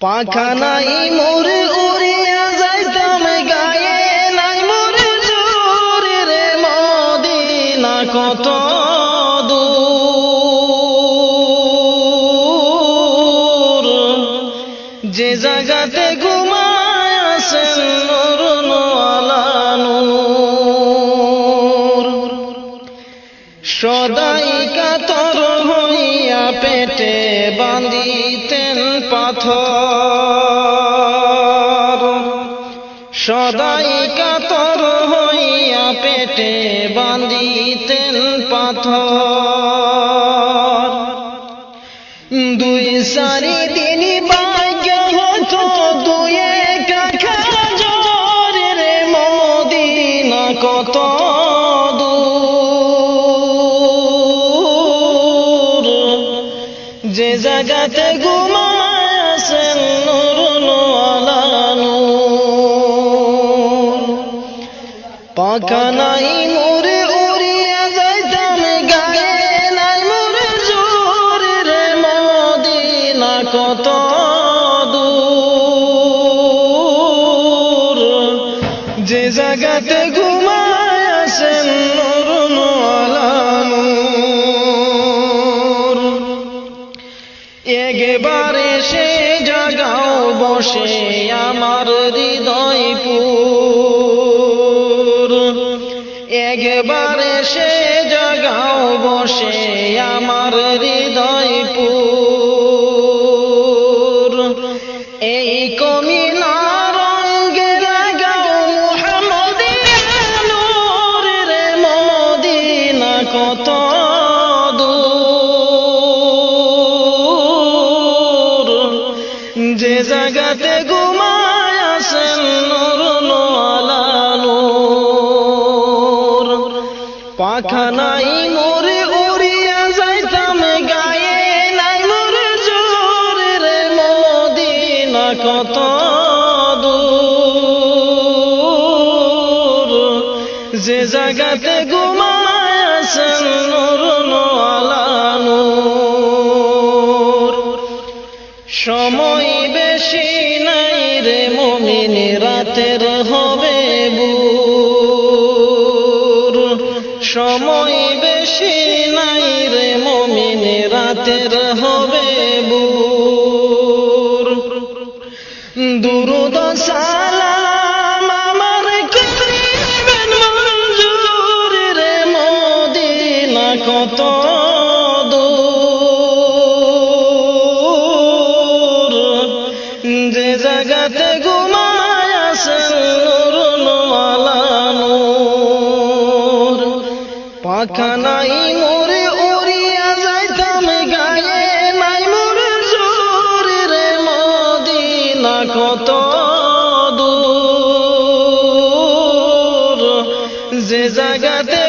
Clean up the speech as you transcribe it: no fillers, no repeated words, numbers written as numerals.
পাখা নাই মোর উড়িয়া যাইতাম গায়ে নাই মোর জোর রে মদিনা কত দূর যে জায়গাতে ঘুমায় আছেন নূর আলা নূর সদাই কাতর হইয়া পেটে বাঁধিতেন পাথর সদাই কাতর হইয়া পেটে বাঁধিতেন পাথর দুই সারি দিন ভাগ্য হতো দুই কাখা জোর রে মদিনা কত দূর যে জায়গাতে ঘুমায় আছেন নূর আলা নূর পাখা নাই মোর উড়িয়া যাইতাম গায়ে নাই মোর জোর রে মদিনা কত দূর যে জায়গাতে ঘুমায় আছেন নূর আলা নূর একবারে সে জাগাও বসে আমার হৃদয়পুর একবারে সে জাগাও বসে আমার হৃদয়পুর এই কমিনা রঙ্গে লাগাও মুহাম্মদিয়া নূর রে মদিনা কত দূর যে জায়গাতে ঘুমায় আছেন নূর আলা নূর পাখা নাই মোর উড়িয়া যাইতাম গায়ে নাই মোর জোর রে মদিনা কত দূর যে জায়গাতে ঘুমায় আছেন নূর আলা নূর সময় বেশি নাই রে মুমিন রাতের হবে বুর সময় বেশি নাই রে মুমিন রাতের হবে বুর দুরুদ সালাম আমার করিবেন মঞ্জুর রে মদিনা কত দূর যে জায়গাতে ঘুমায় আছেন নূর আলা নূর পাখা নাই মোর উড়িয়া যাইতাম গায়ে নাই মোর জোর রে মদিনা কত দূর যে জায়গাতে